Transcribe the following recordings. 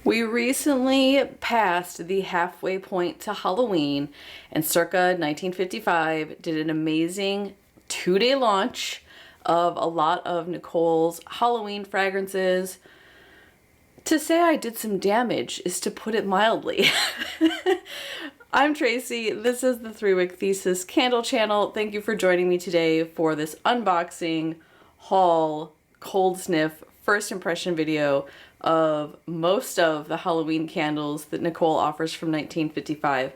We recently passed the halfway point to Halloween, and Circa 1955 did an amazing 2-day launch of a lot of Nicole's Halloween fragrances. To say I did some damage is to put it mildly. I'm Tracy. This is the 3-Wick Thesis Candle Channel. Thank you for joining me today for this unboxing, haul, cold sniff, first impression video of most of the Halloween candles that Nicole offers from 1955.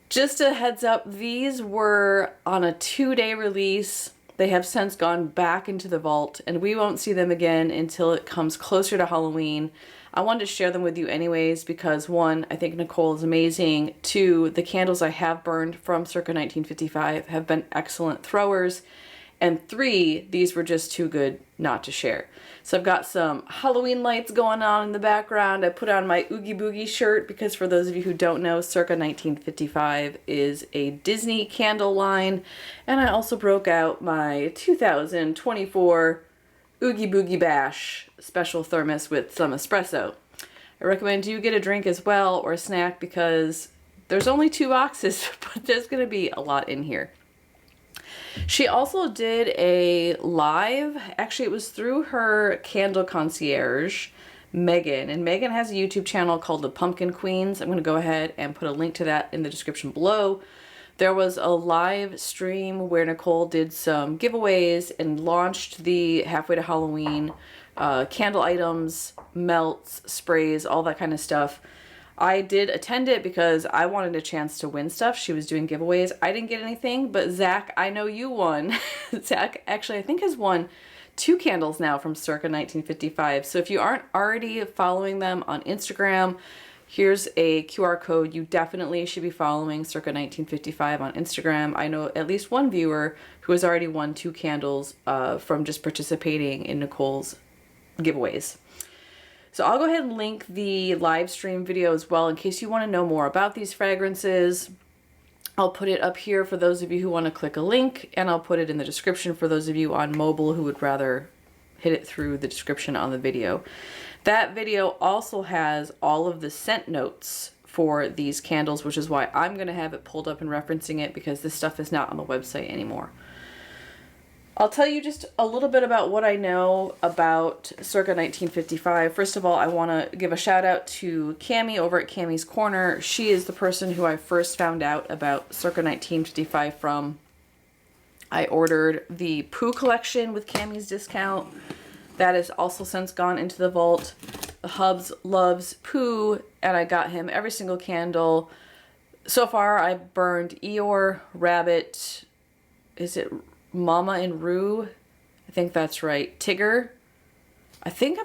Just a heads up, these were on a 2-day release. They have since gone back into the vault, and we won't see them again until it comes closer to Halloween. I wanted to share them with you anyways because 1, I think Nicole is amazing. 2, the candles I have burned from Circa 1955 have been excellent throwers. And 3, these were just too good not to share. So I've got some Halloween lights going on in the background. I put on my Oogie Boogie shirt because for those of you who don't know, Circa 1955 is a Disney candle line. And I also broke out my 2024 Oogie Boogie Bash special thermos with some espresso. I recommend you get a drink as well or a snack because there's only 2 boxes, but there's going to be a lot in here. She also did a live, actually it was through her candle concierge, Megan, and Megan has a YouTube channel called The Pumpkin Queens. I'm going to go ahead and put a link to that in the description below. There was a live stream where Nicole did some giveaways and launched the Halfway to Halloween candle items, melts, sprays, all that kind of stuff. I did attend it because I wanted a chance to win stuff. She was doing giveaways. I didn't get anything, but Zach, I know you won. Zach actually, I think, has won 2 candles now from Circa 1955. So if you aren't already following them on Instagram, here's a QR code. You definitely should be following Circa 1955 on Instagram. I know at least one viewer who has already won 2 candles from just participating in Nicole's giveaways. So I'll go ahead and link the live stream video as well in case you want to know more about these fragrances. I'll put it up here for those of you who want to click a link, and I'll put it in the description for those of you on mobile who would rather hit it through the description on the video. That video also has all of the scent notes for these candles, which is why I'm going to have it pulled up and referencing it because this stuff is not on the website anymore. I'll tell you just a little bit about what I know about Circa 1955. First of all, I want to give a shout out to Cami over at Cami's Corner. She is the person who I first found out about Circa 1955 from. I ordered the Pooh collection with Cami's discount. That has also since gone into the vault. The Hubs loves Pooh, and I got him every single candle. So far, I've burned Eeyore, Rabbit, is it Mama and Roo? I think that's right. Tigger. I think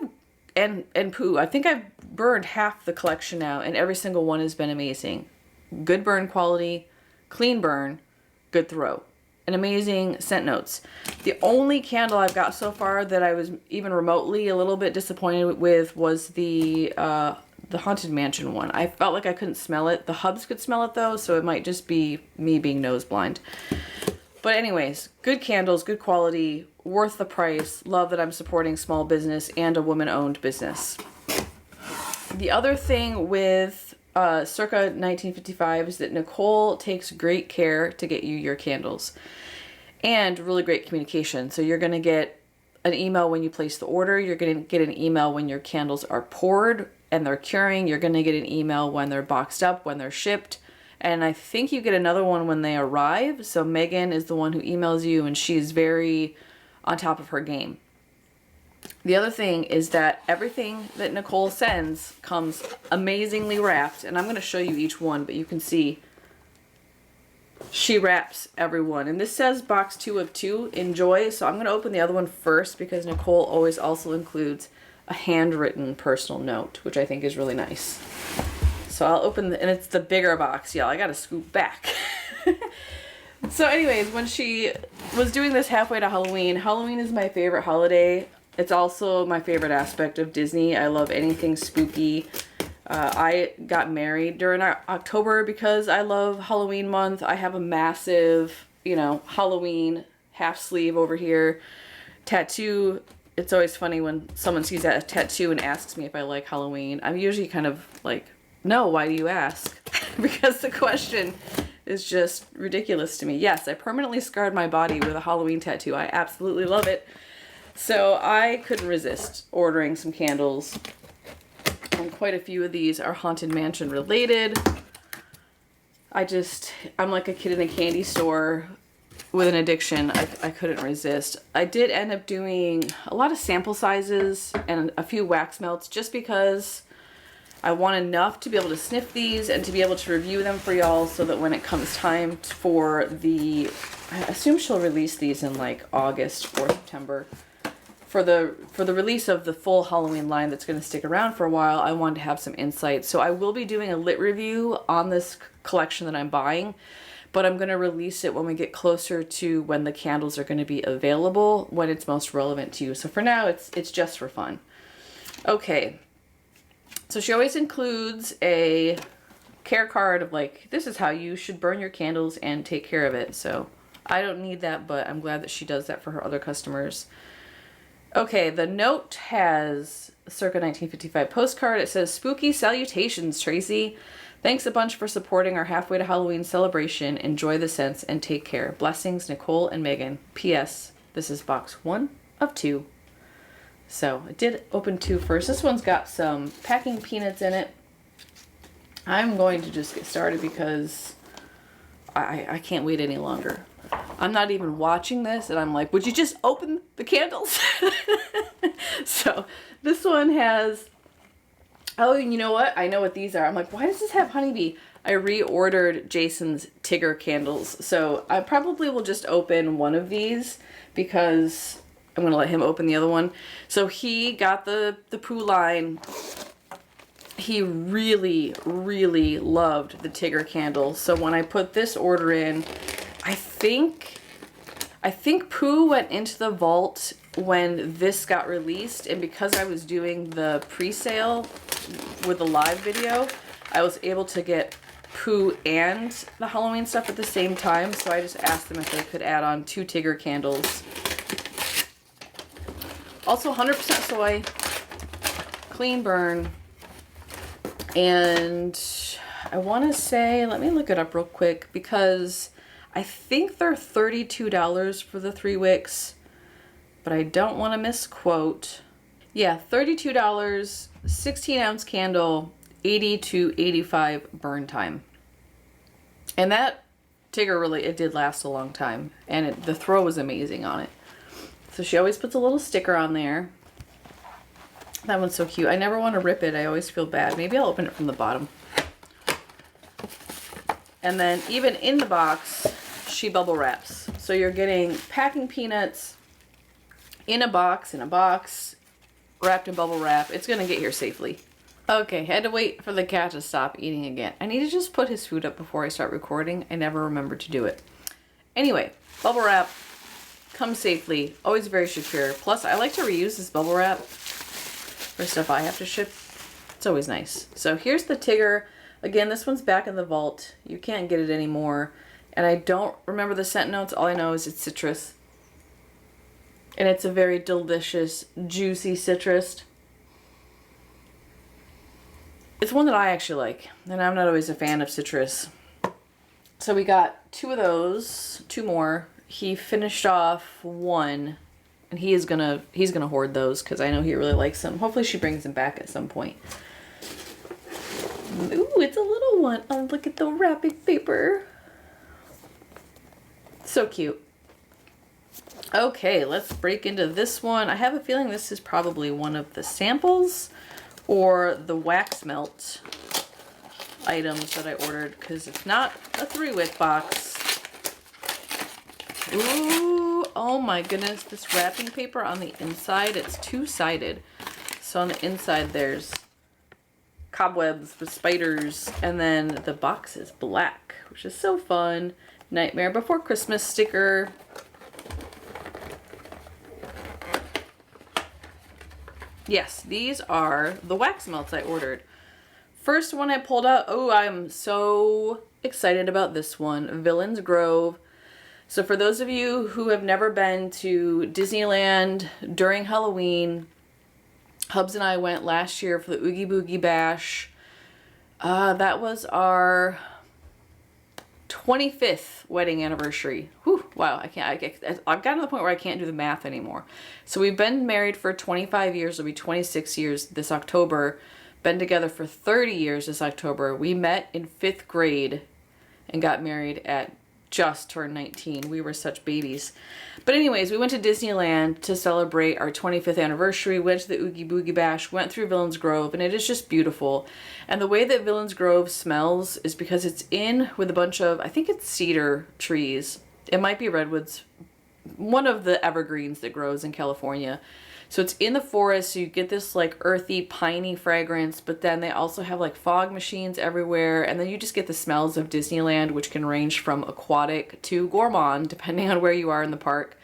and Pooh. I think I've burned half the collection now, and every single one has been amazing. Good burn quality, clean burn, good throw, and amazing scent notes. The only candle I've got so far that I was even remotely a little bit disappointed with was the Haunted Mansion one. I felt like I couldn't smell it. The Hubs could smell it though, so it might just be me being nose blind. But anyways, good candles, good quality, worth the price. Love that I'm supporting small business and a woman-owned business. The other thing with Circa 1955 is that Nicole takes great care to get you your candles and really great communication. So you're going to get an email when you place the order. You're going to get an email when your candles are poured and they're curing. You're going to get an email when they're boxed up, when they're shipped. And I think you get another one when they arrive. So Megan is the one who emails you, and she's very on top of her game. The other thing is that everything that Nicole sends comes amazingly wrapped. And I'm going to show you each one, but you can see she wraps every one. And this says box 2 of 2, enjoy. So I'm going to open the other one first because Nicole always also includes a handwritten personal note, which I think is really nice. So I'll open and it's the bigger box, y'all. I gotta scoop back. So anyways, when she was doing this halfway to Halloween, Halloween is my favorite holiday. It's also my favorite aspect of Disney. I love anything spooky. I got married during October because I love Halloween month. I have a massive, Halloween half sleeve over here tattoo it's always funny when someone sees that tattoo and asks me if I like Halloween. I'm usually kind of like, no, why do you ask? Because the question is just ridiculous to me. Yes, I permanently scarred my body with a Halloween tattoo. I absolutely love it. So I couldn't resist ordering some candles. And quite a few of these are Haunted Mansion related. I'm like a kid in a candy store with an addiction. I couldn't resist. I did end up doing a lot of sample sizes and a few wax melts just because I want enough to be able to sniff these and to be able to review them for y'all so that when it comes time for I assume she'll release these in like August or September. For the release of the full Halloween line that's going to stick around for a while, I wanted to have some insight. So I will be doing a lit review on this collection that I'm buying, but I'm going to release it when we get closer to when the candles are going to be available, when it's most relevant to you. So for now, it's just for fun. Okay. So she always includes a care card of like, this is how you should burn your candles and take care of it. So I don't need that, but I'm glad that she does that for her other customers. Okay, the note has a Circa 1955 postcard. It says, "Spooky salutations, Tracy. Thanks a bunch for supporting our halfway to Halloween celebration. Enjoy the scents and take care. Blessings, Nicole and Megan. P.S. This is box 1 of 2. So I did open 2 first. This one's got some packing peanuts in it. I'm going to just get started because I can't wait any longer. I'm not even watching this and I'm like, would you just open the candles? So this one has, oh, you know what? I know what these are. I'm like, why does this have honeybee? I reordered Jason's Tigger candles. So I probably will just open one of these because I'm going to let him open the other one. So he got the Pooh line. He really, really loved the Tigger candle. So when I put this order in, I think Pooh went into the vault when this got released, and because I was doing the pre-sale with the live video, I was able to get Pooh and the Halloween stuff at the same time, so I just asked them if they could add on 2 Tigger candles. Also 100% soy, clean burn, and I want to say, let me look it up real quick because I think they're $32 for the 3 wicks, but I don't want to misquote. Yeah, $32, 16-ounce candle, 80 to 85 burn time. And that Tigger really, it did last a long time, and the throw was amazing on it. So she always puts a little sticker on there. That one's so cute. I never want to rip it. I always feel bad. Maybe I'll open it from the bottom. And then even in the box, she bubble wraps. So you're getting packing peanuts in a box, wrapped in bubble wrap. It's going to get here safely. Okay, had to wait for the cat to stop eating again. I need to just put his food up before I start recording. I never remember to do it. Anyway, bubble wrap comes safely. Always very secure. Plus, I like to reuse this bubble wrap for stuff I have to ship. It's always nice. So here's the Tigger. Again, this one's back in the vault. You can't get it anymore. And I don't remember the scent notes. All I know is it's citrus. And it's a very delicious, juicy citrus. It's one that I actually like. And I'm not always a fan of citrus. So we got 2 of those. 2 more. He finished off 1. And he's gonna hoard those because I know he really likes them. Hopefully she brings them back at some point. Ooh, it's a little one. Oh, look at the wrapping paper. So cute. Okay, let's break into this one. I have a feeling this is probably one of the samples or the wax melt items that I ordered because it's not a 3-wick box. Ooh, oh my goodness, this wrapping paper on the inside, it's 2-sided. So on the inside there's cobwebs with spiders, and then the box is black, which is so fun. Nightmare Before Christmas sticker. Yes, these are the wax melts I ordered. First one I pulled out, oh, I'm so excited about this one. Villains Grove. So for those of you who have never been to Disneyland during Halloween, Hubs and I went last year for the Oogie Boogie Bash. That was our 25th wedding anniversary. Whew, wow, I've gotten to the point where I can't do the math anymore. So we've been married for 25 years. It'll be 26 years this October. Been together for 30 years this October. We met in 5th grade and got married at just turned 19. We were such babies. But anyways, we went to Disneyland to celebrate our 25th anniversary, went to the Oogie Boogie Bash, went through Villains Grove, and it is just beautiful. And the way that Villains Grove smells is because it's in with a bunch of, I think it's cedar trees. It might be redwoods, one of the evergreens that grows in California. So it's in the forest, so you get this like earthy, piney fragrance, but then they also have like fog machines everywhere, and then you just get the smells of Disneyland, which can range from aquatic to gourmand, depending on where you are in the park.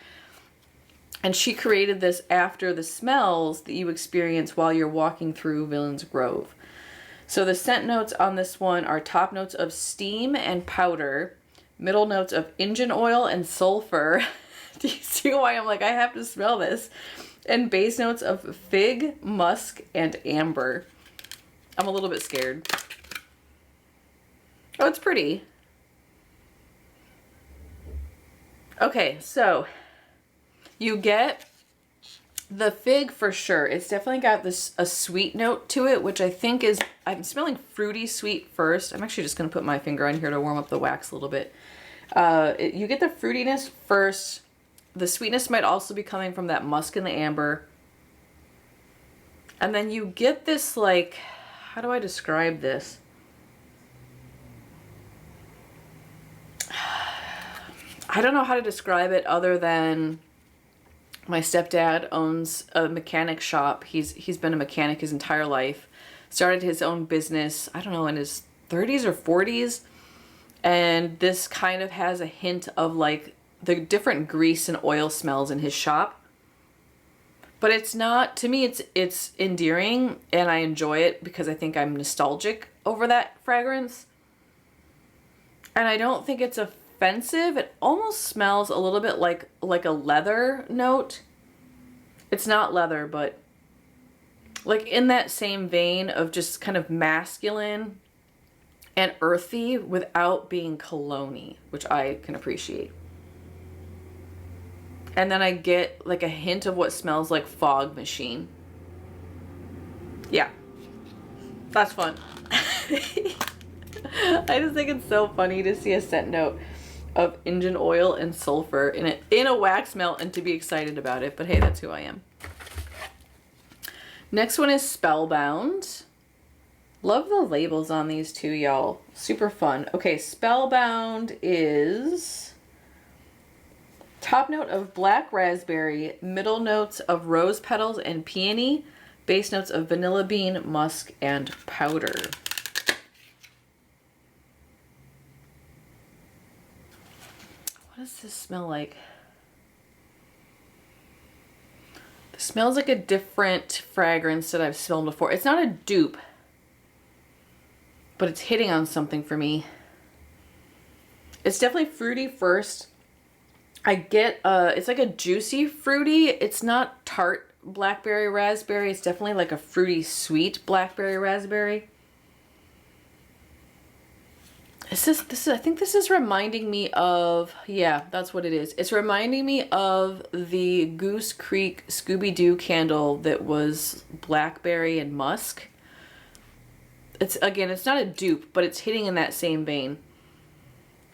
And she created this after the smells that you experience while you're walking through Villains Grove. So the scent notes on this one are top notes of steam and powder, middle notes of engine oil and sulfur. Do you see why I'm like, I have to smell this? And base notes of fig, musk, and amber. I'm a little bit scared. Oh, it's pretty. Okay, so you get the fig for sure. It's definitely got a sweet note to it, which I think is, I'm smelling fruity sweet first. I'm actually just going to put my finger on here to warm up the wax a little bit. You get the fruitiness first. The sweetness might also be coming from that musk and the amber. And then you get this, like, how do I describe this? I don't know how to describe it other than my stepdad owns a mechanic shop. He's been a mechanic his entire life. Started his own business, I don't know, in his 30s or 40s. And this kind of has a hint of like the different grease and oil smells in his shop. But it's not, to me, it's endearing, and I enjoy it because I think I'm nostalgic over that fragrance. And I don't think it's offensive. It almost smells a little bit like a leather note. It's not leather, but like in that same vein of just kind of masculine and earthy without being cologne-y, which I can appreciate. And then I get like a hint of what smells like fog machine. Yeah, that's fun. I just think it's so funny to see a scent note of engine oil and sulfur in a wax melt and to be excited about it. But hey, that's who I am. Next one is Spellbound. Love the labels on these two, y'all. Super fun. Okay, Spellbound is top note of black raspberry, middle notes of rose petals and peony, base notes of vanilla bean, musk, and powder. What does this smell like? This smells like a different fragrance that I've smelled before. It's not a dupe, but it's hitting on something for me. It's definitely fruity first. I get, it's like a juicy fruity. It's not tart blackberry raspberry. It's definitely like a fruity sweet blackberry raspberry. I think this is reminding me of, yeah, that's what it is. It's reminding me of the Goose Creek Scooby-Doo candle that was blackberry and musk. It's not a dupe, but it's hitting in that same vein.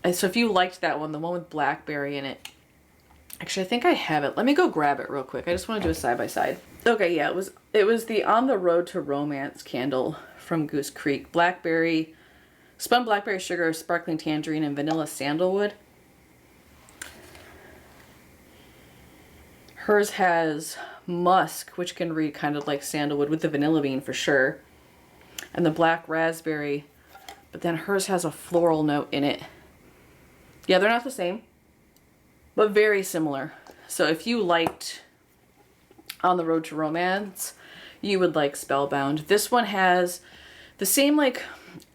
And so if you liked that one, the one with blackberry in it, actually, I think I have it. Let me go grab it real quick. I just want to do a side by side. Okay, yeah, it was the On the Road to Romance candle from Goose Creek. Blackberry, spun blackberry sugar, sparkling tangerine, and vanilla sandalwood. Hers has musk, which can read kind of like sandalwood with the vanilla bean for sure. And the black raspberry, but then hers has a floral note in it. Yeah, they're not the same, but very similar. So if you liked On the Road to Romance, you would like Spellbound. This one has the same like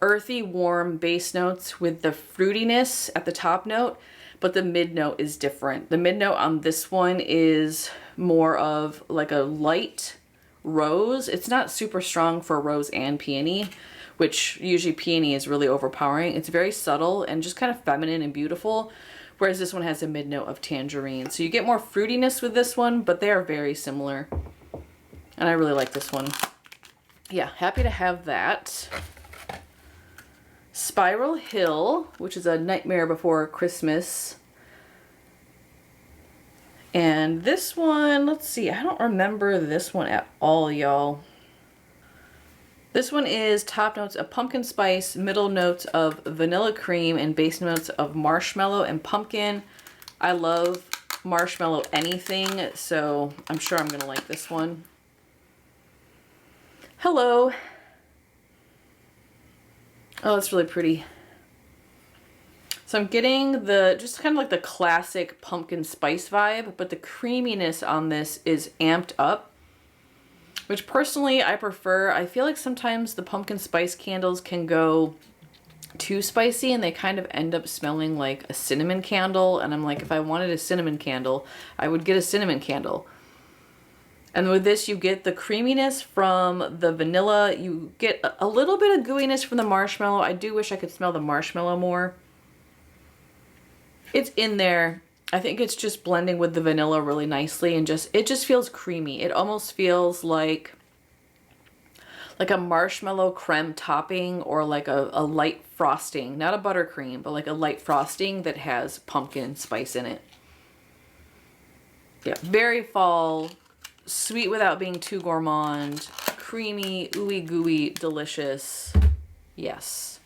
earthy, warm base notes with the fruitiness at the top note, but the mid note is different. The mid note on this one is more of like a light rose. It's not super strong for rose and peony, which usually peony is really overpowering. It's very subtle and just kind of feminine and beautiful, whereas this one has a mid note of tangerine. So you get more fruitiness with this one, but they are very similar. And I really like this one. Yeah, happy to have that. Spiral Hill, which is a Nightmare Before Christmas. And this one, let's see, I don't remember this one at all, y'all. This one is top notes of pumpkin spice, middle notes of vanilla cream, and base notes of marshmallow and pumpkin. I love marshmallow anything, so I'm sure I'm gonna like this one. Hello. Oh, that's really pretty. So I'm getting the, just kind of like the classic pumpkin spice vibe, but the creaminess on this is amped up, which personally I prefer. I feel like sometimes the pumpkin spice candles can go too spicy and they kind of end up smelling like a cinnamon candle. And I'm like, if I wanted a cinnamon candle, I would get a cinnamon candle. And with this, you get the creaminess from the vanilla. You get a little bit of gooiness from the marshmallow. I do wish I could smell the marshmallow more. It's in there. I think it's just blending with the vanilla really nicely, and it just feels creamy. It almost feels like a marshmallow creme topping, or like a light frosting. Not a buttercream, but like a light frosting that has pumpkin spice in it. Yeah, very fall. Sweet without being too gourmand. Creamy, ooey gooey, delicious. Yes.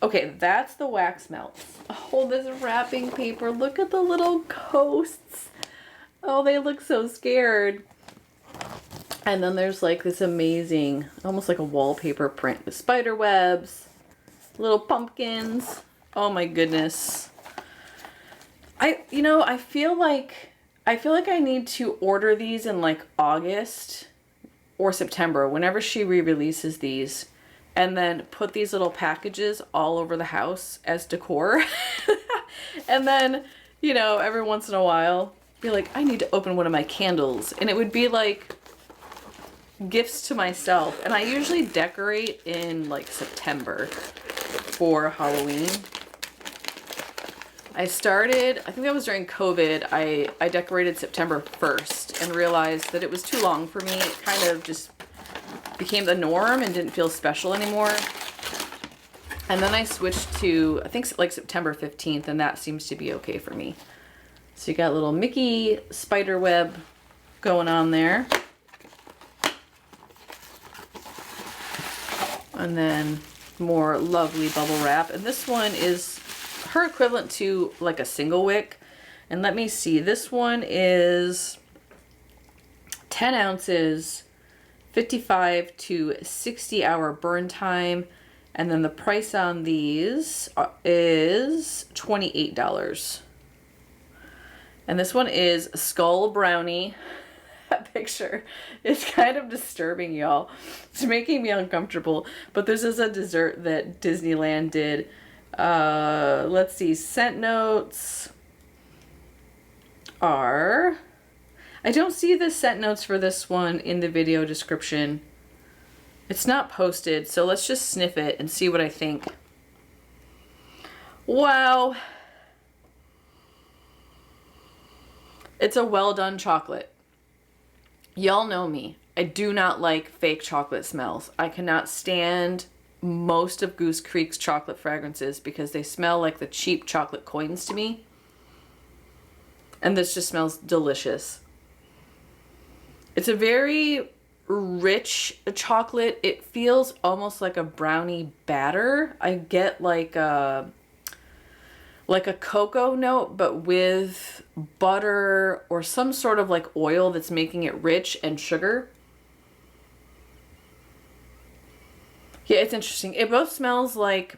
Okay, that's the wax melts. Oh, this wrapping paper. Look at the little ghosts. Oh, they look so scared. And then there's like this amazing, almost like a wallpaper print with spider webs, little pumpkins. Oh my goodness. I feel like I need to order these in like August or September, whenever she re-releases these, and then put these little packages all over the house as decor. And then, every once in a while, be like, I need to open one of my candles. And it would be like gifts to myself. And I usually decorate in like September for Halloween. I think that was during COVID, I decorated September 1st and realized that it was too long for me. It kind of just became the norm and didn't feel special anymore. And then I switched to, I think like September 15th, and that seems to be okay for me. So you got a little Mickey spider web going on there. And then more lovely bubble wrap. And this one is her equivalent to like a single wick. And let me see, this one is 10 ounces, 55 to 60 hour burn time. And then the price on these is $28. And this one is Skull Brownie. That picture is kind of disturbing, y'all. It's making me uncomfortable. But this is a dessert that Disneyland did. Let's see, scent notes are, I don't see the scent notes for this one in the video description. It's not posted, so let's just sniff it and see what I think. Wow. It's a well done chocolate. Y'all know me. I do not like fake chocolate smells. I cannot stand most of Goose Creek's chocolate fragrances because they smell like the cheap chocolate coins to me. And this just smells delicious. It's a very rich chocolate. It feels almost like a brownie batter. I get like a cocoa note, but with butter or some sort of like oil that's making it rich, and sugar. Yeah, it's interesting. It both smells like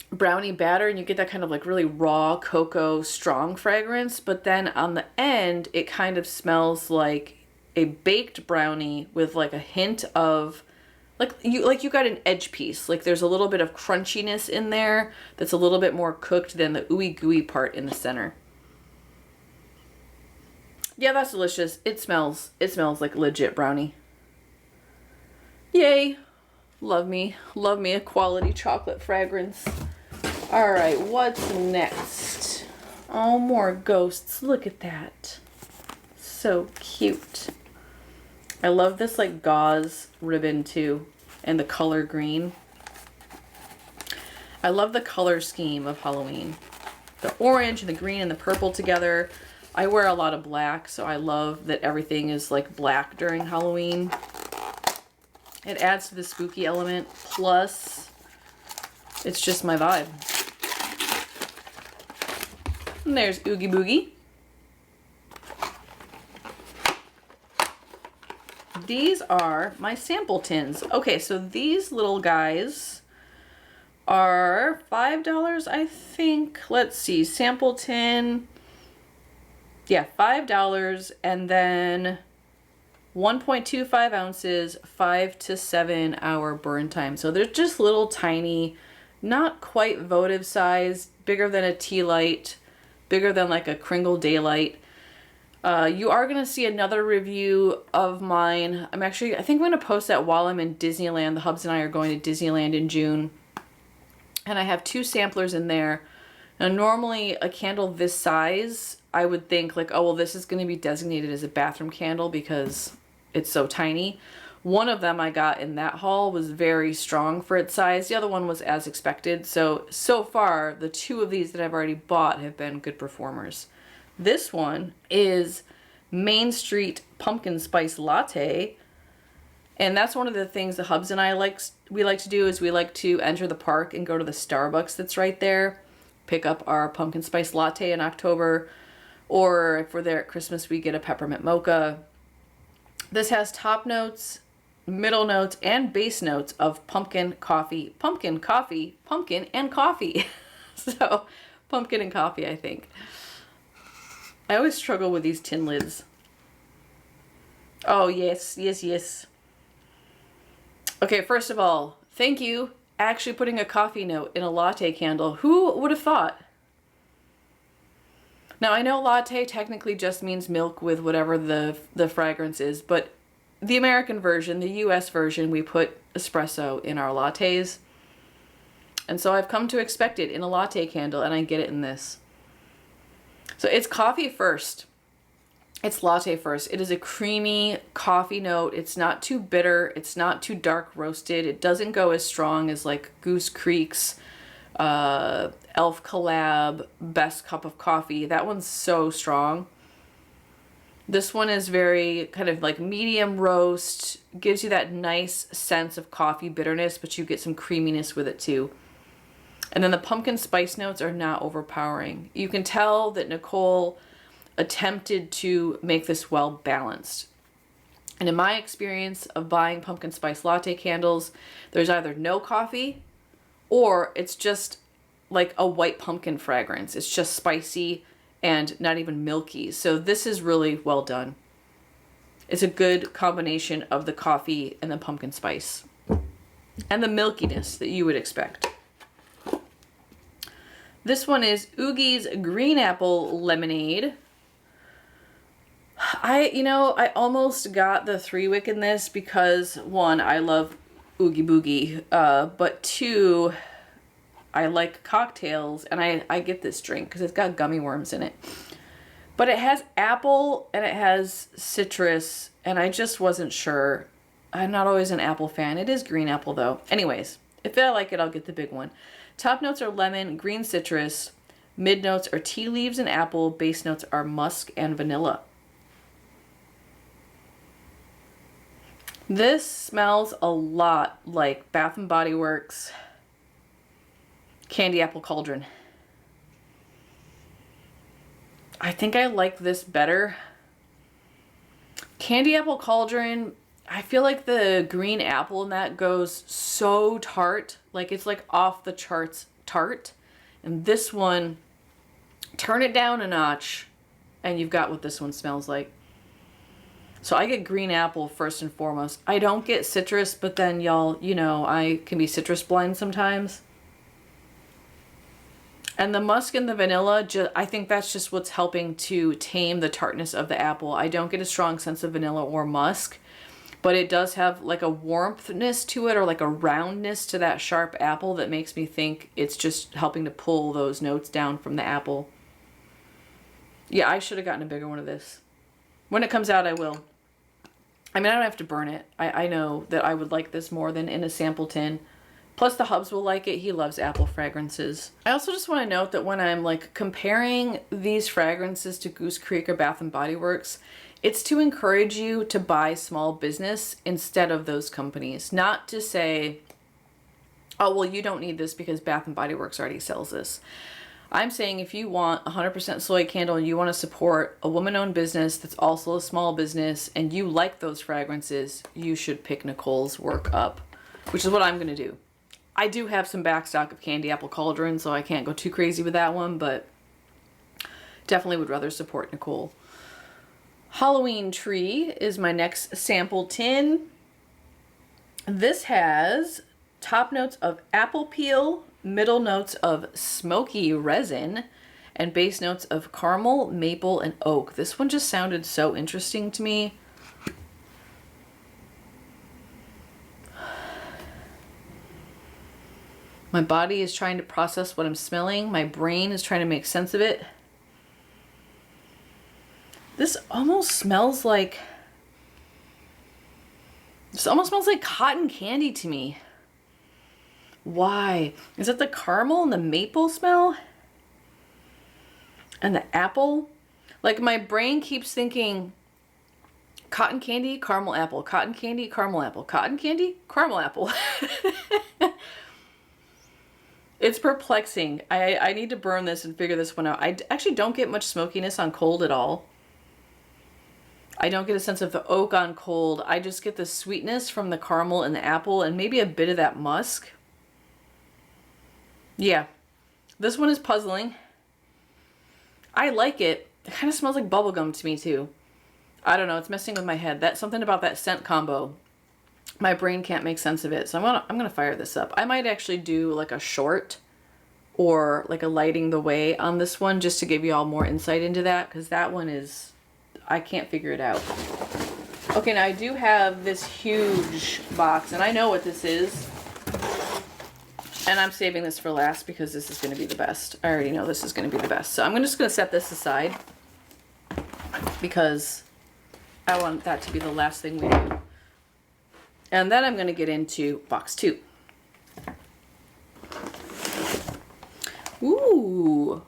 brownie batter, and you get that kind of like really raw cocoa strong fragrance, but then on the end it kind of smells like a baked brownie with like a hint of like you got an edge piece. Like there's a little bit of crunchiness in there that's a little bit more cooked than the ooey gooey part in the center. Yeah, that's delicious. It smells like legit brownie. Yay. Love me a quality chocolate fragrance. All right, what's next? Oh, more ghosts. Look at that. So cute. I love this like gauze ribbon too, and the color green. I love the color scheme of Halloween. The orange and the green and the purple together. I wear a lot of black, so I love that everything is like black during Halloween. It adds to the spooky element, plus it's just my vibe. And there's Oogie Boogie. These are my sample tins. Okay, so these little guys are $5, I think. Let's see, sample tin. Yeah, $5, and then 1.25 ounces, 5 to 7 hour burn time. So they're just little tiny, not quite votive size, bigger than a tea light, bigger than like a Kringle Daylight. You are going to see another review of mine. I think I'm going to post that while I'm in Disneyland. The Hubs and I are going to Disneyland in June. And I have 2 samplers in there. Now, normally a candle this size, I would think like, oh, well, this is going to be designated as a bathroom candle because it's so tiny. One of them I got in that haul was very strong for its size. The other one was as expected. So far, the 2 of these that I've already bought have been good performers. This one is Mainstreet Pumpkin Spice Latte. And that's one of the things the Hubs and I we like to do is we like to enter the park and go to the Starbucks that's right there. Pick up our pumpkin spice latte in October. Or if we're there at Christmas, we get a peppermint mocha. This has top notes, middle notes, and base notes of pumpkin, coffee, pumpkin, and coffee. So, pumpkin and coffee, I think. I always struggle with these tin lids. Oh, yes. Okay, first of all, thank you. Actually putting a coffee note in a latte candle. Who would have thought? Now, I know latte technically just means milk with whatever the fragrance is, but the American version, the US version, we put espresso in our lattes. And so I've come to expect it in a latte candle, and I get it in this. So it's coffee first. It's latte first. It is a creamy coffee note. It's not too bitter. It's not too dark roasted. It doesn't go as strong as like Goose Creek's Elf Collab Best Cup of Coffee. That one's so strong. This one is very kind of like medium roast. Gives you that nice sense of coffee bitterness, but you get some creaminess with it too. And then the pumpkin spice notes are not overpowering. You can tell that Nicole attempted to make this well balanced. And in my experience of buying pumpkin spice latte candles, there's either no coffee or it's just like a white pumpkin fragrance. It's just spicy and not even milky. So this is really well done. It's a good combination of the coffee and the pumpkin spice and the milkiness that you would expect. This one is Oogie's Green Apple Lemonade. I almost got the 3-wick in this because 1, I love Oogie Boogie, but 2, I like cocktails, and I get this drink because it's got gummy worms in it. But it has apple and it has citrus, and I just wasn't sure. I'm not always an apple fan. It is green apple though. Anyways, if I like it, I'll get the big one. Top notes are lemon, green citrus. Mid notes are tea leaves and apple. Base notes are musk and vanilla. This smells a lot like Bath & Body Works Candy Apple Cauldron. I think I like this better. Candy Apple Cauldron, I feel like the green apple in that goes so tart. Like it's like off the charts tart. And this one, turn it down a notch and you've got what this one smells like. So I get green apple first and foremost. I don't get citrus, but then y'all, you know, I can be citrus blind sometimes. And the musk and the vanilla, I think that's just what's helping to tame the tartness of the apple. I don't get a strong sense of vanilla or musk, but it does have like a warmthness to it, or like a roundness to that sharp apple that makes me think it's just helping to pull those notes down from the apple. Yeah, I should have gotten a bigger one of this. When it comes out, I will. I mean, I don't have to burn it. I know that I would like this more than in a sample tin. Plus the hubs will like it. He loves apple fragrances. I also just want to note that when I'm like comparing these fragrances to Goose Creek or Bath and Body Works, it's to encourage you to buy small business instead of those companies. Not to say, oh, well, you don't need this because Bath and Body Works already sells this. I'm saying if you want 100% soy candle and you want to support a woman-owned business that's also a small business and you like those fragrances, you should pick Nicole's work up, which is what I'm going to do. I do have some backstock of Candy Apple Cauldron, so I can't go too crazy with that one, but definitely would rather support Nicole. Halloween Tree is my next sample tin. This has top notes of apple peel, middle notes of smoky resin, and base notes of caramel, maple, and oak. This one just sounded so interesting to me. My body is trying to process what I'm smelling. My brain is trying to make sense of it. This almost smells like... This almost smells like cotton candy to me. Why? Is it the caramel and the maple smell? And the apple? Like my brain keeps thinking cotton candy, caramel apple, cotton candy, caramel apple, cotton candy, caramel apple. It's perplexing. I need to burn this and figure this one out. I actually don't get much smokiness on cold at all. I don't get a sense of the oak on cold. I just get the sweetness from the caramel and the apple and maybe a bit of that musk. Yeah, this one is puzzling. I like it. It kind of smells like bubblegum to me too. I don't know, it's messing with my head. That's something about that scent combo. My brain can't make sense of it, so I'm gonna fire this up. I might actually do like a short or like a lighting the way on this one just to give you all more insight into that, because that one is, I can't figure it out. Okay, now I do have this huge box, and I know what this is. And I'm saving this for last because this is going to be the best. I already know this is going to be the best. So I'm just going to set this aside because I want that to be the last thing we do. And then I'm going to get into box 2. Ooh,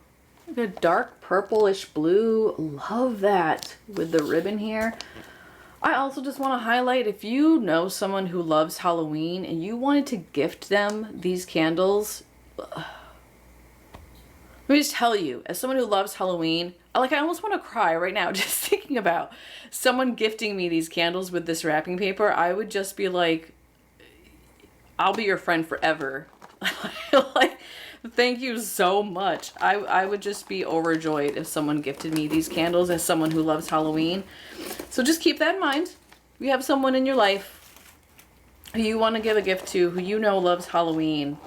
like a dark purplish blue. Love that with the ribbon here. I also just want to highlight, if you know someone who loves Halloween and you wanted to gift them these candles, let me just tell you, as someone who loves Halloween, I almost want to cry right now just thinking about someone gifting me these candles with this wrapping paper. I would just be like, I'll be your friend forever. Like, thank you so much. I would just be overjoyed if someone gifted me these candles as someone who loves Halloween. So just keep that in mind. If you have someone in your life who you want to give a gift to, who you know loves Halloween,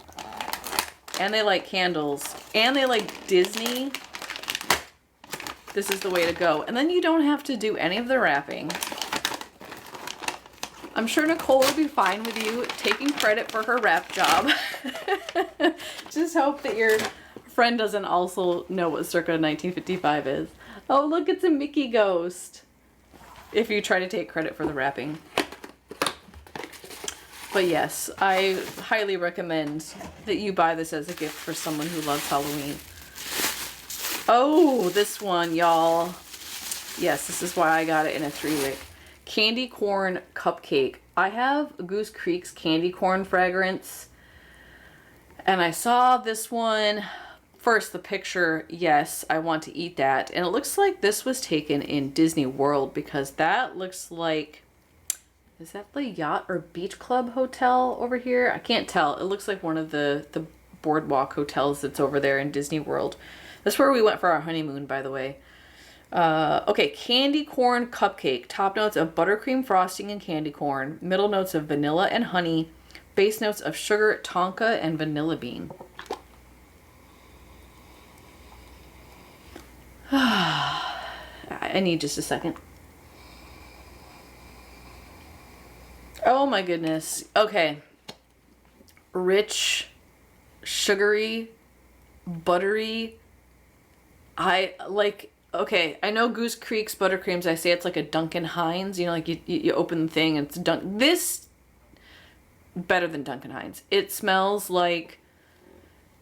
and they like candles, and they like Disney, this is the way to go. And then you don't have to do any of the wrapping. I'm sure Nicole will be fine with you taking credit for her wrap job. Just hope that your friend doesn't also know what Circa 1955 is. Oh, look, it's a Mickey ghost. If you try to take credit for the wrapping. But yes, I highly recommend that you buy this as a gift for someone who loves Halloween. Oh, this one, y'all. Yes, this is why I got it in a 3-wick. Candy corn cupcake. I have Goose Creek's candy corn fragrance, and I saw this one first. The picture, yes, I want to eat that, and it looks like this was taken in Disney World, because that looks like, is that the yacht or beach club hotel over here? I can't tell. It looks like one of the boardwalk hotels that's over there in Disney World. That's where we went for our honeymoon, by the way. Okay, candy corn cupcake. Top notes of buttercream frosting and candy corn. Middle notes of vanilla and honey. Base notes of sugar, tonka, and vanilla bean. I need just a second. Oh my goodness. Okay. Rich, sugary, buttery. Okay, I know Goose Creek's buttercreams, I say it's like a Duncan Hines. You know, like you open the thing and it's this, better than Duncan Hines. It smells like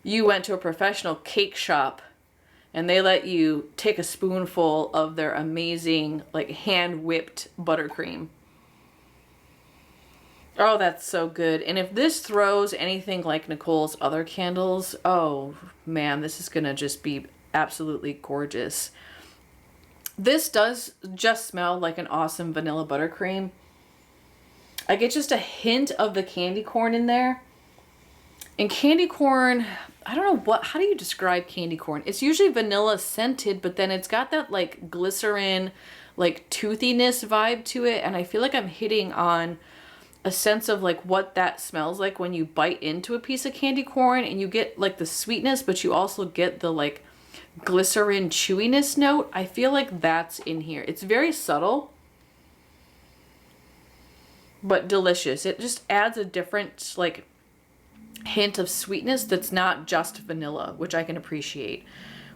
you went to a professional cake shop and they let you take a spoonful of their amazing, like, hand-whipped buttercream. Oh, that's so good. And if this throws anything like Nicole's other candles, oh man, this is gonna just be absolutely gorgeous. This does just smell like an awesome vanilla buttercream. I get just a hint of the candy corn in there. And candy corn, I don't know how do you describe candy corn? It's usually vanilla scented, but then it's got that like glycerin, like toothiness vibe to it. And I feel like I'm hitting on a sense of like what that smells like when you bite into a piece of candy corn and you get like the sweetness, but you also get the like glycerin chewiness note. I feel like that's in here. It's very subtle, but delicious. It just adds a different like hint of sweetness that's not just vanilla, which I can appreciate.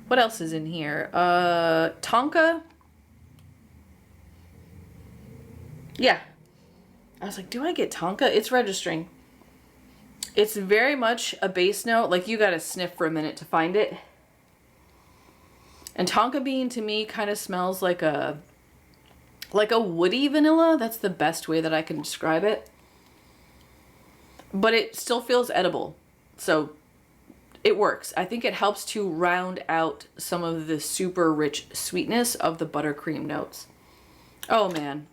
What else is in here? Tonka. Yeah. I was like, do I get tonka? It's registering. It's very much a base note. Like, you gotta sniff for a minute to find it. And tonka bean to me kind of smells like a woody vanilla. That's the best way that I can describe it. But it still feels edible. So it works. I think it helps to round out some of the super rich sweetness of the buttercream notes. Oh man.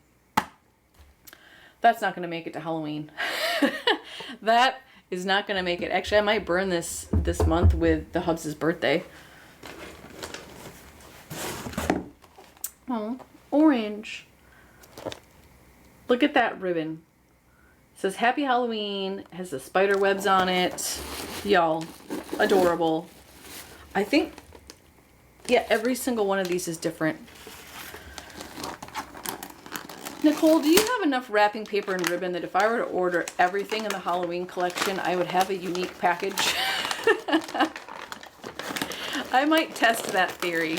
That's not going to make it to Halloween. That is not going to make it. Actually, I might burn this month with the Hubs' birthday. Oh, orange. Look at that ribbon. It says Happy Halloween. Has the spider webs on it. Y'all, adorable. I think, yeah, every single one of these is different. Nicole, do you have enough wrapping paper and ribbon that if I were to order everything in the Halloween collection, I would have a unique package? I might test that theory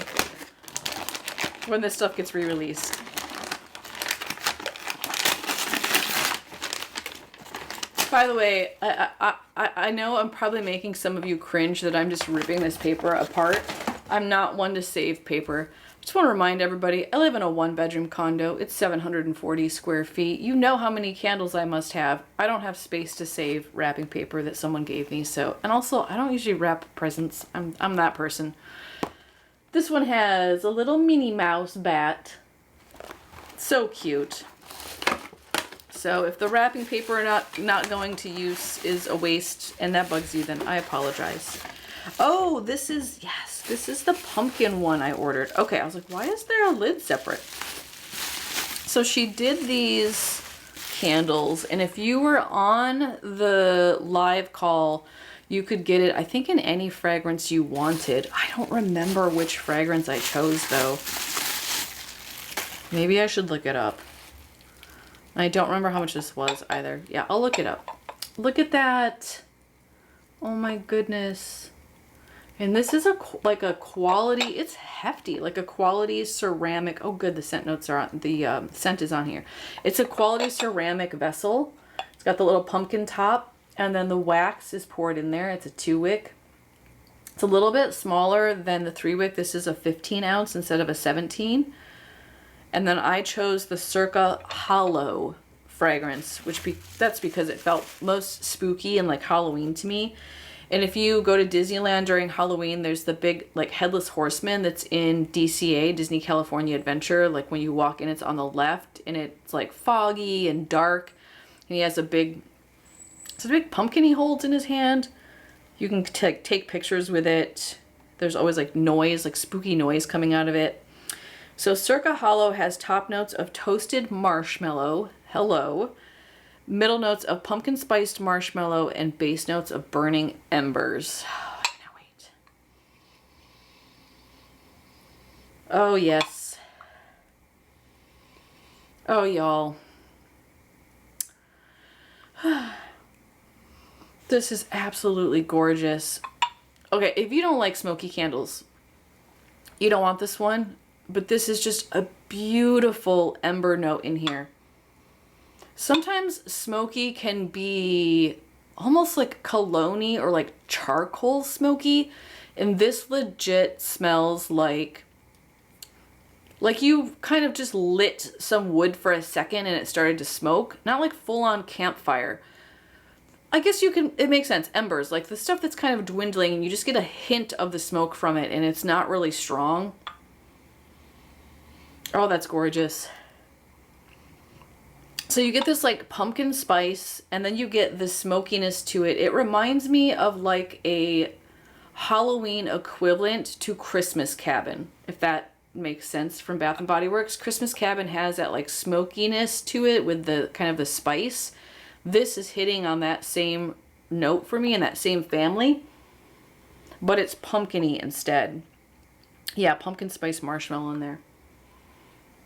when this stuff gets re-released. By the way, I know I'm probably making some of you cringe that I'm just ripping this paper apart. I'm not one to save paper. I just want to remind everybody, I live in a one-bedroom condo. It's 740 square feet. You know how many candles I must have. I don't have space to save wrapping paper that someone gave me. So, and also, I don't usually wrap presents. I'm that person. This one has a little Minnie Mouse bat. So cute. So if the wrapping paper not going to use is a waste and that bugs you, then I apologize. Oh, this is the pumpkin one I ordered. Okay, I was like, why is there a lid separate? So she did these candles, and if you were on the live call, you could get it, I think, in any fragrance you wanted. I don't remember which fragrance I chose, though. Maybe I should look it up. I don't remember how much this was either. Yeah, I'll look it up. Look at that. Oh my goodness. And this is like a quality, it's hefty, like a quality ceramic. Oh good, the scent notes are on, the scent is on here. It's a quality ceramic vessel. It's got the little pumpkin top, and then the wax is poured in there. It's a 2-wick. It's a little bit smaller than the 3-wick. This is a 15 ounce instead of a 17. And then I chose the Circa Hollow fragrance, that's because it felt most spooky and like Halloween to me. And if you go to Disneyland during Halloween, there's the big like headless horseman that's in DCA, Disney California Adventure. Like when you walk in, it's on the left and it's like foggy and dark. And he has a big pumpkin he holds in his hand. You can take pictures with it. There's always like noise, like spooky noise coming out of it. So Circa Hollow has top notes of toasted marshmallow, hello, middle notes of pumpkin spiced marshmallow, and base notes of burning embers. Oh, I cannot wait. Oh, yes. Oh, y'all. This is absolutely gorgeous. Okay, if you don't like smoky candles, you don't want this one, but this is just a beautiful ember note in here. Sometimes smoky can be almost like cologne-y or like charcoal smoky, and this legit smells like you kind of just lit some wood for a second and it started to smoke. Not like full-on campfire. I guess you can, it makes sense, embers, like the stuff that's kind of dwindling and you just get a hint of the smoke from it and it's not really strong. Oh, that's gorgeous. So you get this like pumpkin spice and then you get the smokiness to it. It reminds me of like a Halloween equivalent to Christmas Cabin, if that makes sense, from Bath and Body Works. Christmas Cabin has that like smokiness to it with the kind of the spice. This is hitting on that same note for me and that same family, but it's pumpkin-y instead. Yeah, pumpkin spice marshmallow in there.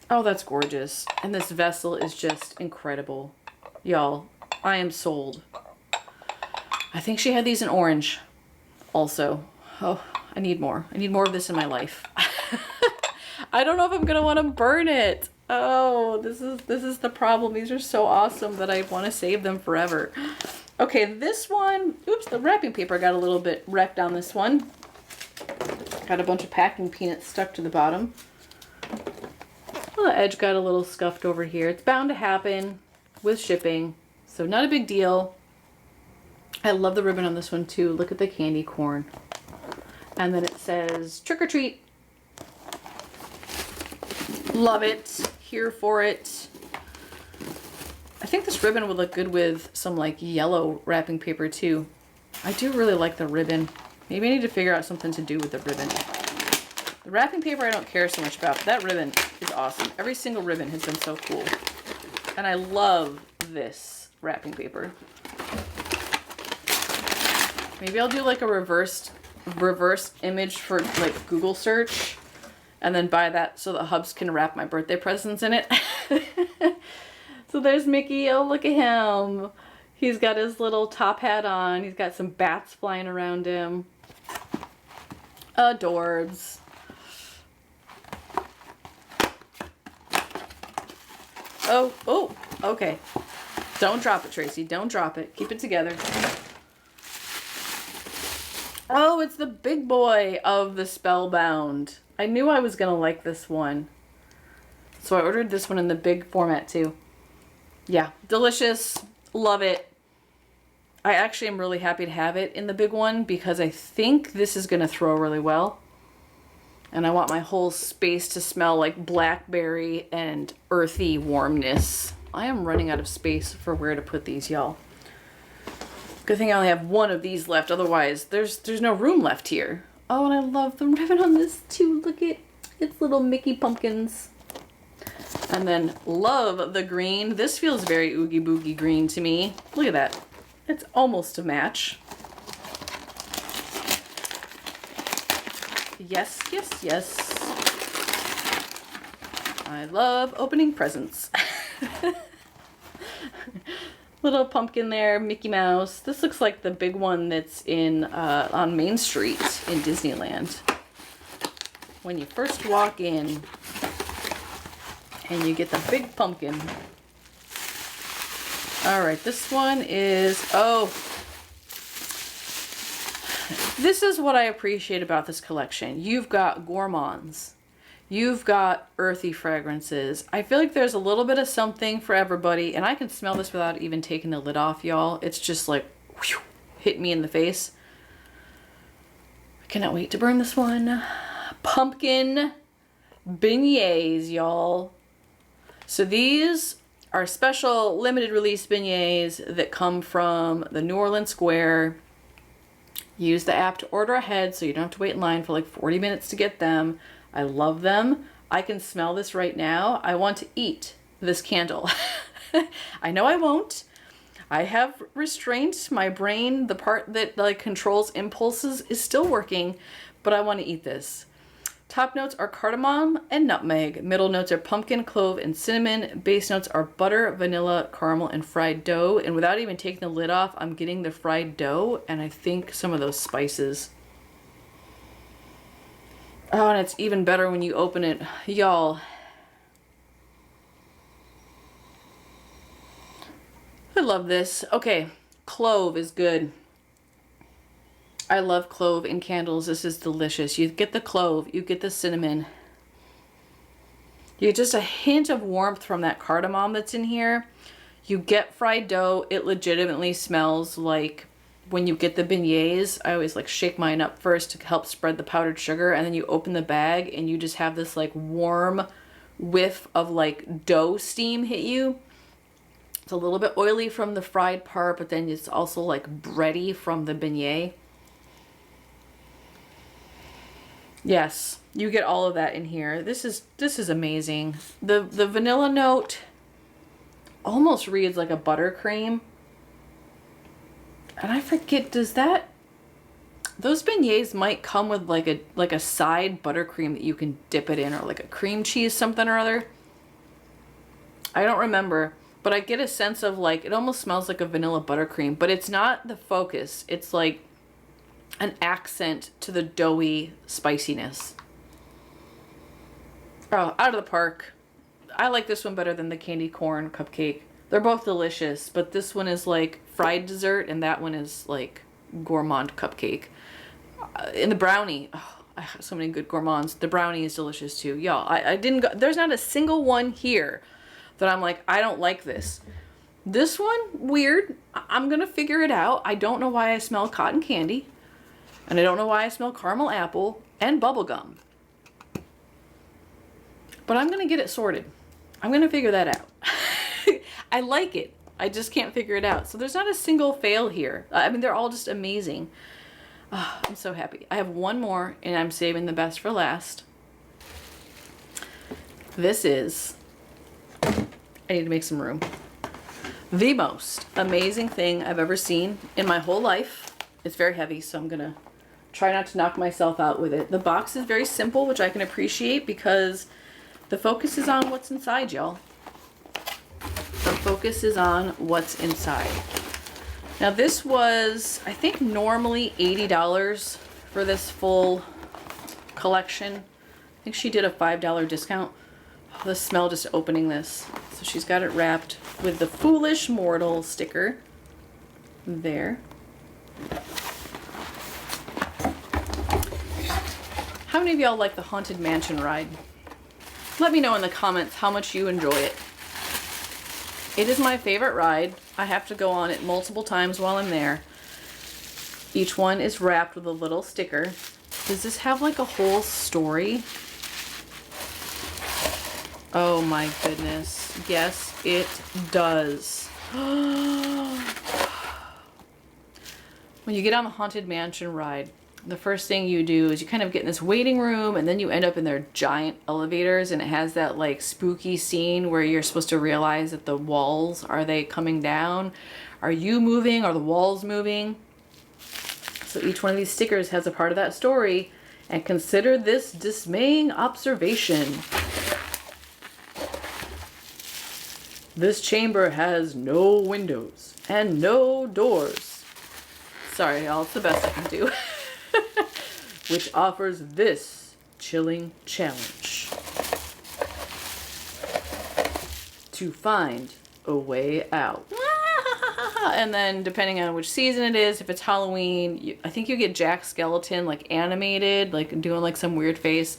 Oh, that's gorgeous. And this vessel is just incredible. Y'all, I am sold. I think she had these in orange also. Oh, I need more. I need more of this in my life. I don't know if I'm going to want to burn it. Oh, this is the problem. These are so awesome that I want to save them forever. Okay, this one, oops, the wrapping paper got a little bit wrecked on this one. Got a bunch of packing peanuts stuck to the bottom. Well, the edge got a little scuffed over here. It's bound to happen with shipping, so not a big deal. I love the ribbon on this one too. Look at the candy corn. And then it says trick or treat. Love it. Here for it. I think this ribbon would look good with some like yellow wrapping paper too. I do really like the ribbon. Maybe I need to figure out something to do with the ribbon. The wrapping paper I don't care so much about, but that ribbon is awesome. Every single ribbon has been so cool. And I love this wrapping paper. Maybe I'll do like a reverse image for like Google search and then buy that so the hubs can wrap my birthday presents in it. So there's Mickey. Oh, look at him. He's got his little top hat on. He's got some bats flying around him. Adorbs. Oh, okay. Don't drop it, Tracy. Don't drop it. Keep it together. Oh, it's the big boy of the Spellbound. I knew I was going to like this one. So I ordered this one in the big format too. Yeah, delicious. Love it. I actually am really happy to have it in the big one because I think this is going to throw really well. And I want my whole space to smell like blackberry and earthy warmness. I am running out of space for where to put these, y'all. Good thing I only have one of these left. Otherwise, there's no room left here. Oh, and I love the ribbon on this too. Look at its little Mickey pumpkins. And then love the green. This feels very Oogie Boogie green to me. Look at that. It's almost a match. Yes, yes, yes. I love opening presents. Little pumpkin there, Mickey Mouse. This looks like the big one that's in on Main Street in Disneyland. When you first walk in and you get the big pumpkin. All right, this one is, oh, this is what I appreciate about this collection. You've got gourmands. You've got earthy fragrances. I feel like there's a little bit of something for everybody, and I can smell this without even taking the lid off, y'all. It's just like, whew, hit me in the face. I cannot wait to burn this one. Pumpkin beignets, y'all. So these are special limited release beignets that come from the New Orleans Square. Use the app to order ahead so you don't have to wait in line for like 40 minutes to get them. I love them. I can smell this right now. I want to eat this candle. I know I won't. I have restraint. My brain, the part that like controls impulses, is still working, but I want to eat this. Top notes are cardamom and nutmeg. Middle notes are pumpkin, clove, and cinnamon. Base notes are butter, vanilla, caramel, and fried dough. And without even taking the lid off, I'm getting the fried dough and I think some of those spices. Oh, and it's even better when you open it. Y'all. I love this. Okay, clove is good. I love clove in candles. This is delicious. You get the clove, you get the cinnamon. You get just a hint of warmth from that cardamom that's in here. You get fried dough. It legitimately smells like when you get the beignets. I always like shake mine up first to help spread the powdered sugar, and then you open the bag and you just have this like warm whiff of like dough steam hit you. It's a little bit oily from the fried part, but then it's also like bready from the beignet. Yes, you get all of that in here. This is amazing. The vanilla note almost reads like a buttercream. And I forget, those beignets might come with like a side buttercream that you can dip it in, or like a cream cheese something or other. I don't remember, but I get a sense of like, it almost smells like a vanilla buttercream, but it's not the focus. It's like an accent to the doughy spiciness. Oh, out of the park. I like this one better than the candy corn cupcake. They're both delicious, but this one is like fried dessert and that one is like gourmand cupcake. And the brownie, oh, I have so many good gourmands. The brownie is delicious too. Y'all, I didn't go, there's not a single one here that I'm like, I don't like this. This one, weird. I'm gonna figure it out. I don't know why I smell cotton candy. And I don't know why I smell caramel apple and bubblegum. But I'm going to get it sorted. I'm going to figure that out. I like it. I just can't figure it out. So there's not a single fail here. I mean, they're all just amazing. Oh, I'm so happy. I have one more and I'm saving the best for last. This is, I need to make some room, the most amazing thing I've ever seen in my whole life. It's very heavy, so I'm going to try not to knock myself out with it. The box is very simple, which I can appreciate because the focus is on what's inside, y'all. The focus is on what's inside. Now this was, I think, normally $80 for this full collection. I think she did a $5 discount. Oh, the smell just opening this. So she's got it wrapped with the Foolish Mortal sticker. There. How many of y'all like the Haunted Mansion ride? Let me know in the comments how much you enjoy it. It is my favorite ride. I have to go on it multiple times while I'm there. Each one is wrapped with a little sticker. Does this have like a whole story? Oh my goodness. Yes, it does. When you get on the Haunted Mansion ride, the first thing you do is you kind of get in this waiting room and then you end up in their giant elevators, and it has that like spooky scene where you're supposed to realize that the walls, are they coming down? Are you moving? Are the walls moving? So each one of these stickers has a part of that story, and consider this dismaying observation. This chamber has no windows and no doors. Sorry, y'all, it's the best I can do. Which offers this chilling challenge: to find a way out. And then depending on which season it is, if it's Halloween, I think you get Jack Skeleton like animated, like doing like some weird face.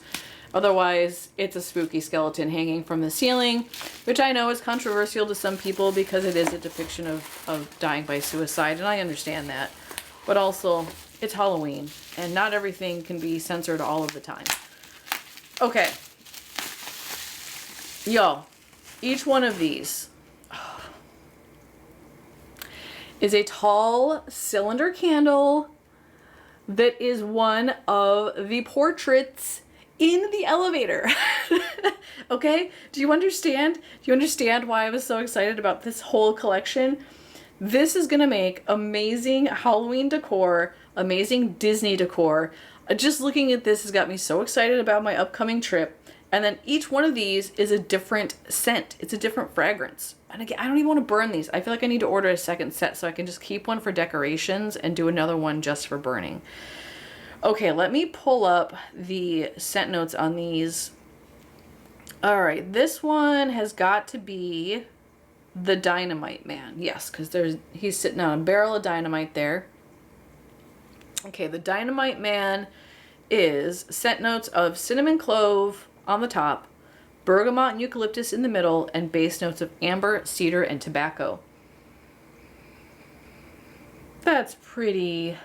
Otherwise, it's a spooky skeleton hanging from the ceiling, which I know is controversial to some people because it is a depiction of dying by suicide, and I understand that. But also, it's Halloween, and not everything can be censored all of the time. Okay. Y'all, each one of these is a tall cylinder candle that is one of the portraits in the elevator. Okay? Do you understand? Do you understand why I was so excited about this whole collection? This is gonna make amazing Halloween decor, amazing Disney decor. Just looking at this has got me so excited about my upcoming trip. And then each one of these is a different scent. It's a different fragrance. And again, I don't even want to burn these. I feel like I need to order a second set so I can just keep one for decorations and do another one just for burning. Okay, let me pull up the scent notes on these. All right, this one has got to be the Dynamite Man. Yes, because he's sitting on a barrel of dynamite there. Okay, the Dynamite Man is scent notes of cinnamon clove on the top, bergamot and eucalyptus in the middle, and base notes of amber, cedar, and tobacco. That's pretty.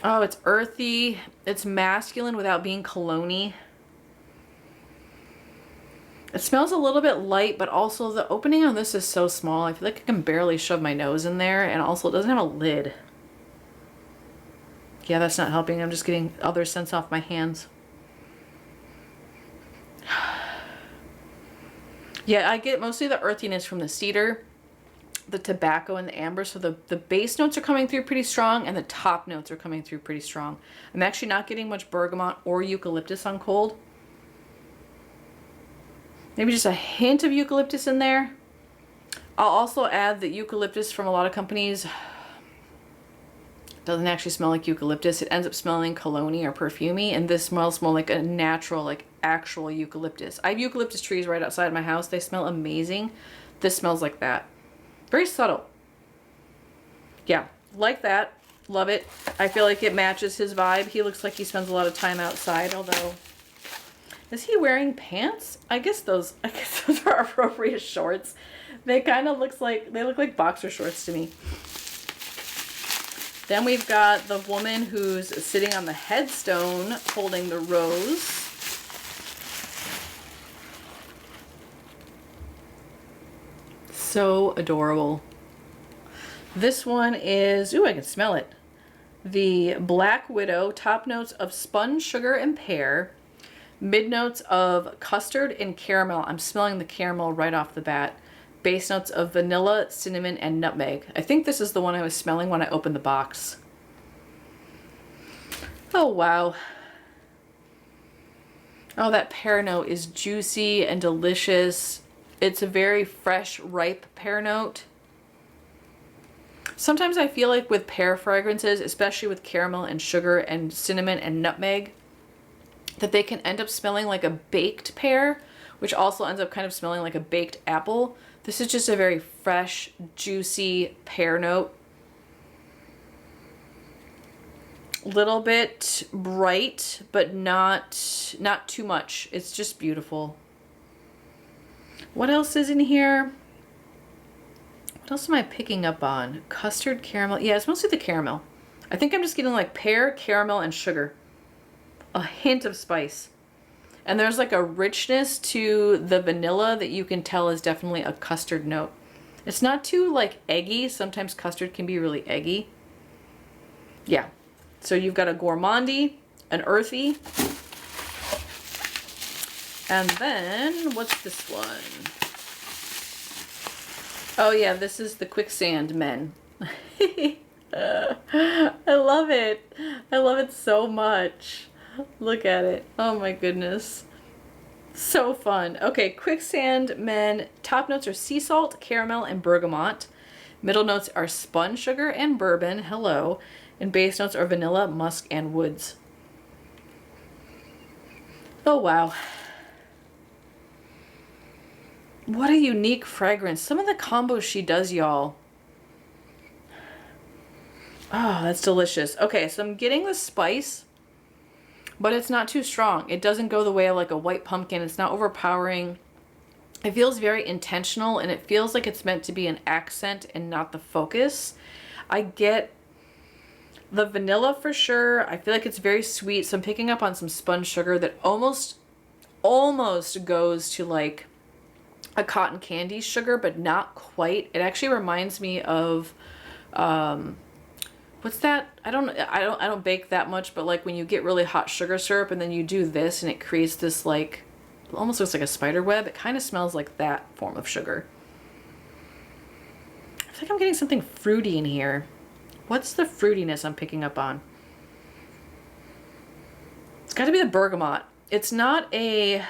Oh, it's earthy. It's masculine without being cologne-y. It smells a little bit light, but also the opening on this is so small. I feel like I can barely shove my nose in there, and also it doesn't have a lid. Yeah, that's not helping. I'm just getting other scents off my hands. Yeah, I get mostly the earthiness from the cedar, the tobacco, and the amber. So the base notes are coming through pretty strong, and the top notes are coming through pretty strong. I'm actually not getting much bergamot or eucalyptus on cold. Maybe just a hint of eucalyptus in there. I'll also add that eucalyptus from a lot of companies doesn't actually smell like eucalyptus. It ends up smelling cologne-y or perfumey, and this smells more like a natural, like actual eucalyptus. I have eucalyptus trees right outside my house. They smell amazing. This smells like that. Very subtle. Yeah, like that. Love it. I feel like it matches his vibe. He looks like he spends a lot of time outside, although... Is he wearing pants? I guess those are appropriate shorts. They kind of look like boxer shorts to me. Then we've got the woman who's sitting on the headstone holding the rose. So adorable. This one is, ooh, I can smell it. The Black Widow, top notes of spun sugar and pear. Mid notes of custard and caramel. I'm smelling the caramel right off the bat. Base notes of vanilla, cinnamon, and nutmeg. I think this is the one I was smelling when I opened the box. Oh, wow. Oh, that pear note is juicy and delicious. It's a very fresh, ripe pear note. Sometimes I feel like with pear fragrances, especially with caramel and sugar and cinnamon and nutmeg, that they can end up smelling like a baked pear, which also ends up kind of smelling like a baked apple. This is just a very fresh, juicy pear note. Little bit bright, but not too much. It's just beautiful. What else is in here? What else am I picking up on? Custard, caramel. Yeah, it's mostly the caramel. I think I'm just getting like pear, caramel, and sugar. A hint of spice. And there's like a richness to the vanilla that you can tell is definitely a custard note. It's not too like eggy. Sometimes custard can be really eggy. Yeah. So you've got a gourmandy, an earthy, and then what's this one? Oh yeah, this is the Quicksand Men. I love it. I love it so much. Look at it. Oh my goodness. So fun. Okay, Quicksand Men. Top notes are sea salt, caramel, and bergamot. Middle notes are spun sugar and bourbon. Hello. And base notes are vanilla, musk, and woods. Oh wow. What a unique fragrance. Some of the combos she does, y'all. Oh, that's delicious. Okay, so I'm getting the spice, but it's not too strong. It doesn't go the way of like a white pumpkin. It's not overpowering. It feels very intentional, and it feels like it's meant to be an accent and not the focus. I get the vanilla for sure. I feel like it's very sweet. So I'm picking up on some spun sugar that almost goes to like a cotton candy sugar, but not quite. It actually reminds me of what's that? I don't bake that much, but like when you get really hot sugar syrup and then you do this and it creates this like, it almost looks like a spider web. It kind of smells like that form of sugar. I feel like I'm getting something fruity in here. What's the fruitiness I'm picking up on? It's got to be the bergamot. It's not too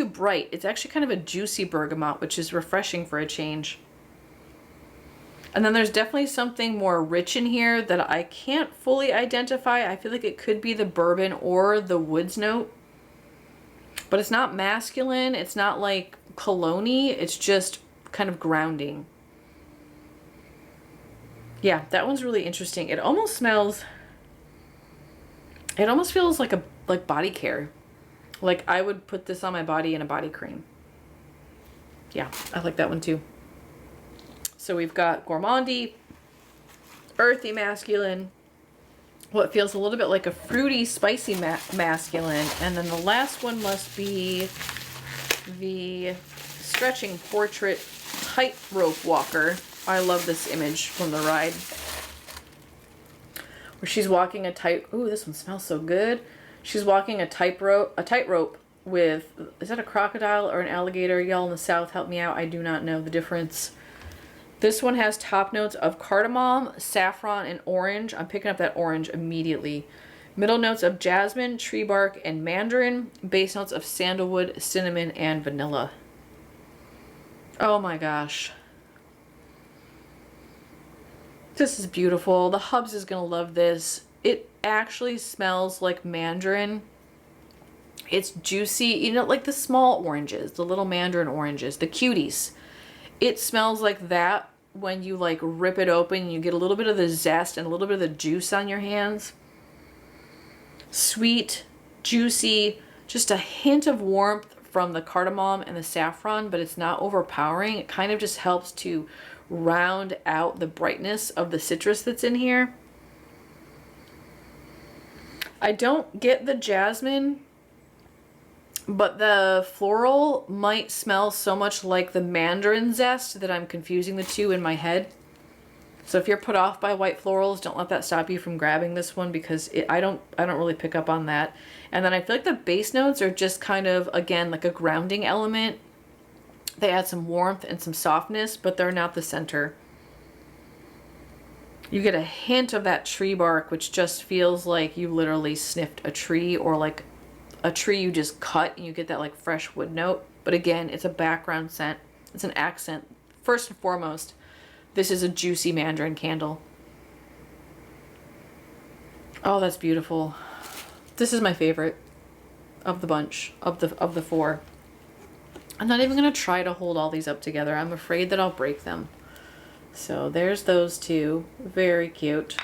bright. It's actually kind of a juicy bergamot, which is refreshing for a change. And then there's definitely something more rich in here that I can't fully identify. I feel like it could be the bourbon or the woods note. But it's not masculine. It's not like cologne-y. It's just kind of grounding. Yeah, that one's really interesting. It almost feels like body care. Like I would put this on my body in a body cream. Yeah, I like that one too. So we've got gourmandy, earthy masculine, what feels a little bit like a fruity, spicy masculine, and then the last one must be the stretching portrait tightrope walker. I love this image from the ride where she's walking a tight. Ooh, this one smells so good. She's walking a tightrope with, is that a crocodile or an alligator? Y'all in the South, help me out. I do not know the difference. This one has top notes of cardamom, saffron, and orange. I'm picking up that orange immediately. Middle notes of jasmine, tree bark, and mandarin. Base notes of sandalwood, cinnamon, and vanilla. Oh my gosh. This is beautiful. The hubs is gonna love this. It actually smells like mandarin. It's juicy, you know, like the small oranges, the little mandarin oranges, the cuties. It smells like that when you like rip it open. You get a little bit of the zest and a little bit of the juice on your hands. Sweet, juicy, just a hint of warmth from the cardamom and the saffron, but it's not overpowering. It kind of just helps to round out the brightness of the citrus that's in here. I don't get the jasmine, but the floral might smell so much like the mandarin zest that I'm confusing the two in my head. So if you're put off by white florals, don't let that stop you from grabbing this one, because I don't really pick up on that. And then I feel like the base notes are just kind of, again, like a grounding element. They add some warmth and some softness, but they're not the center. You get a hint of that tree bark, which just feels like you literally sniffed a tree, or like a tree you just cut, and you get that like fresh wood note. But again, it's a background scent. It's an accent. First and foremost, this is a juicy mandarin candle. Oh, that's beautiful. This is my favorite of the bunch, of the four. I'm not even gonna try to hold all these up together. I'm afraid that I'll break them. So there's those two. Very cute.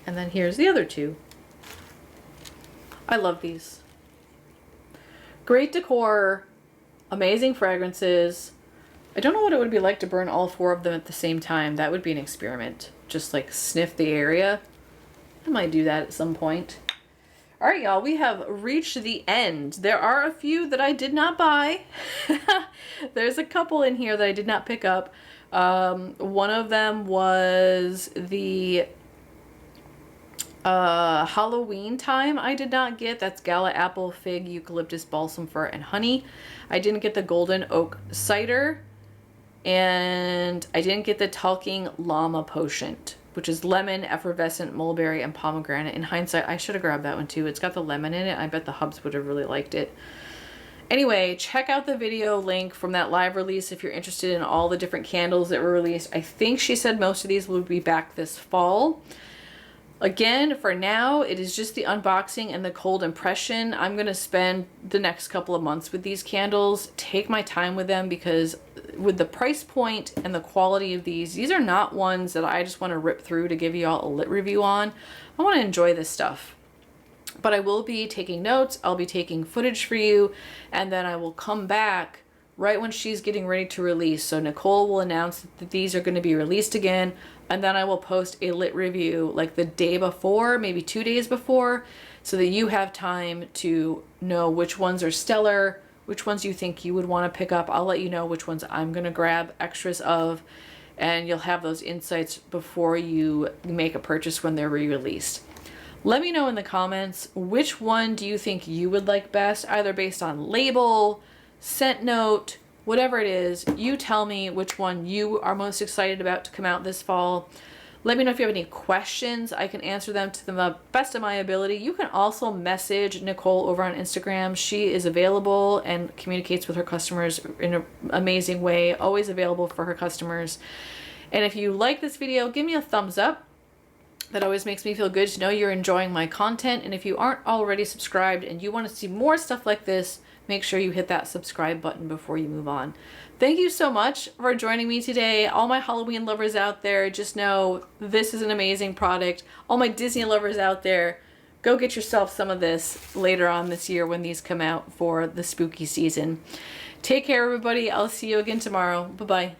And then here's the other two. I love these. Great decor, amazing fragrances. I don't know what it would be like to burn all four of them at the same time. That would be an experiment. Just like sniff the area. I might do that at some point. All right, y'all, we have reached the end. There are a few that I did not buy. There's a couple in here that I did not pick up. One of them was the Halloween time I did not get. That's Gala Apple, Fig, Eucalyptus, Balsam Fir, and Honey. I didn't get the Golden Oak Cider. And I didn't get the Talking Llama Potion, which is lemon, effervescent, mulberry, and pomegranate. In hindsight, I should have grabbed that one too. It's got the lemon in it. I bet the hubs would have really liked it. Anyway, check out the video link from that live release if you're interested in all the different candles that were released. I think she said most of these will be back this fall. Again, for now, it is just the unboxing and the cold impression. I'm going to spend the next couple of months with these candles, take my time with them, because with the price point and the quality of these are not ones that I just want to rip through to give you all a lit review on. I want to enjoy this stuff. But I will be taking notes, I'll be taking footage for you, and then I will come back right when she's getting ready to release. So Nicole will announce that these are going to be released again, and then I will post a lit review like the day before, maybe 2 days before, so that you have time to know which ones are stellar, which ones you think you would want to pick up. I'll let you know which ones I'm going to grab extras of. and you'll have those insights before you make a purchase when they're re-released. Let me know in the comments, which one do you think you would like best, either based on label, scent note, whatever it is. You tell me which one you are most excited about to come out this fall. Let me know if you have any questions. I can answer them to the best of my ability. You can also message Nicole over on Instagram. She is available and communicates with her customers in an amazing way, always available for her customers. And if you like this video, give me a thumbs up. That always makes me feel good to know you're enjoying my content. And if you aren't already subscribed and you want to see more stuff like this, make sure you hit that subscribe button before you move on. Thank you so much for joining me today. All my Halloween lovers out there, just know this is an amazing product. All my Disney lovers out there, go get yourself some of this later on this year when these come out for the spooky season. Take care, everybody. I'll see you again tomorrow. Bye-bye.